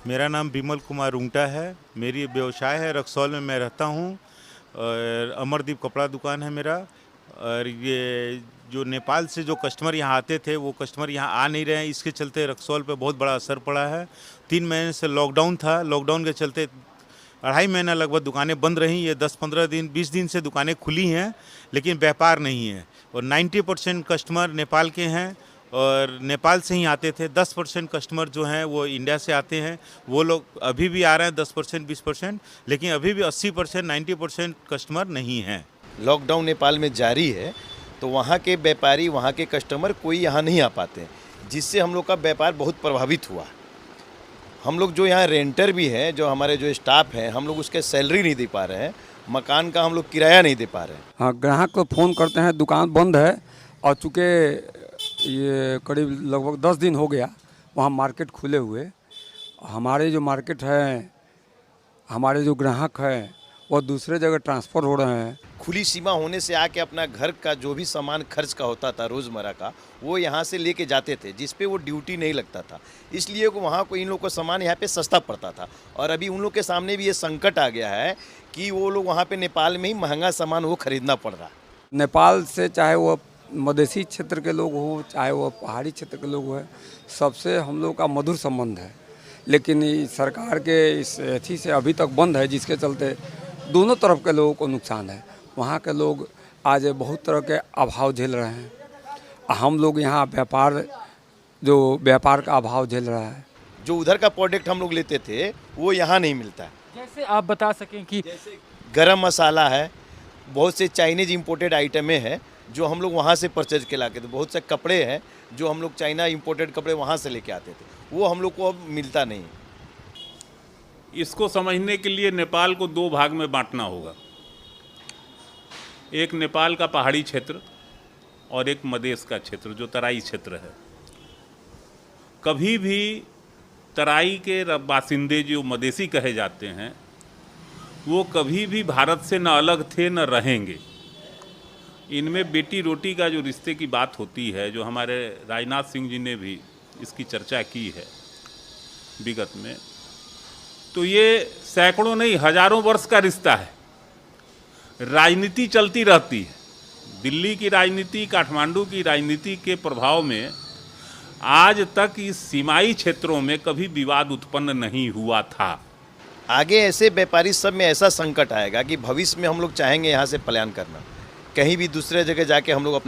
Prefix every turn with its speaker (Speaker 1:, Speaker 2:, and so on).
Speaker 1: मेरा नाम बिमल कुमार रुंगटा है। मेरी व्यवसाय है, रक्सौल में मैं रहता हूँ और अमरदीप कपड़ा दुकान है मेरा। और ये जो नेपाल से जो कस्टमर यहाँ आते थे वो कस्टमर यहाँ आ नहीं रहे हैं, इसके चलते रक्सौल पे बहुत बड़ा असर पड़ा है। 3 महीने से लॉकडाउन था, लॉकडाउन के चलते 2.5 महीना लगभग दुकानें बंद रहीं। ये 10-15 दिन 20 दिन से दुकानें खुली हैं लेकिन व्यापार नहीं है। और 90% कस्टमर नेपाल के हैं और नेपाल से ही आते थे। 10% कस्टमर जो हैं वो इंडिया से आते हैं, वो लोग अभी भी आ रहे हैं 10% 20%, लेकिन अभी भी 80% 90% कस्टमर नहीं हैं।
Speaker 2: लॉकडाउन नेपाल में जारी है तो वहाँ के व्यापारी, वहाँ के कस्टमर कोई यहाँ नहीं आ पाते, जिससे हम लोग का व्यापार बहुत प्रभावित हुआ। हम लोग जो यहाँ रेंटर भी हैं, जो हमारे जो स्टाफ हैं, हम लोग उसके सैलरी नहीं दे पा रहे हैं, मकान का हम लोग किराया नहीं दे पा रहे हैं।
Speaker 3: हाँ, ग्राहक को फ़ोन करते हैं, दुकान बंद है और चूँकि ये करीब लगभग 10 दिन हो गया वहाँ मार्केट खुले हुए। हमारे जो मार्केट है, हमारे जो ग्राहक हैं वो दूसरे जगह ट्रांसफ़र हो रहे हैं।
Speaker 2: खुली सीमा होने से आके अपना घर का जो भी सामान खर्च का होता था रोज़मर्रा का, वो यहाँ से लेके जाते थे, जिस पे वो ड्यूटी नहीं लगता था। इसलिए वहाँ को इन लोग को सामान यहाँ पे सस्ता पड़ता था। और अभी उन लोग के सामने भी ये संकट आ गया है कि वो लोग वहाँ पे नेपाल में ही महंगा सामान वो खरीदना पड़ रहा है।
Speaker 3: नेपाल से चाहे वो मधेसी क्षेत्र के लोग हों, चाहे वो पहाड़ी क्षेत्र के लोग हों, सबसे हम लोग का मधुर संबंध है। लेकिन सरकार के इस अथी से अभी तक बंद है, जिसके चलते दोनों तरफ के लोगों को नुकसान है। वहाँ के लोग आज बहुत तरह के अभाव झेल रहे हैं। हम लोग यहाँ व्यापार का अभाव झेल रहा है।
Speaker 2: जो उधर का प्रोडक्ट हम लोग लेते थे वो यहाँ नहीं मिलता है।
Speaker 4: जैसे आप बता सकें कि
Speaker 2: जैसे गरम मसाला है, बहुत से चाइनीज इंपोर्टेड आइटमें हैं जो हम लोग वहाँ से परचेज के लाते थे। बहुत से कपड़े हैं जो हम लोग चाइना इंपोर्टेड कपड़े वहाँ से लेके आते थे, वो हम लोग को अब मिलता नहीं।
Speaker 5: इसको समझने के लिए नेपाल को 2 भाग में बांटना होगा। एक नेपाल का पहाड़ी क्षेत्र और एक मधेश का क्षेत्र जो तराई क्षेत्र है। कभी भी तराई के बासिंदे जो मधेसी कहे जाते हैं वो कभी भी भारत से न अलग थे न रहेंगे। इनमें बेटी रोटी का जो रिश्ते की बात होती है, जो हमारे राजनाथ सिंह जी ने भी इसकी चर्चा की है विगत में, तो ये सैकड़ों नहीं हजारों वर्ष का रिश्ता है। राजनीति चलती रहती है। दिल्ली की राजनीति, काठमांडू की राजनीति के प्रभाव में आज तक इस सीमाई क्षेत्रों में कभी विवाद उत्पन्न नहीं हुआ था।
Speaker 2: आगे ऐसे व्यापारी सब में ऐसा संकट आएगा कि भविष्य में हम लोग चाहेंगे यहाँ से पलायन करना, कहीं भी दूसरे जगह जाके हम लोग अपना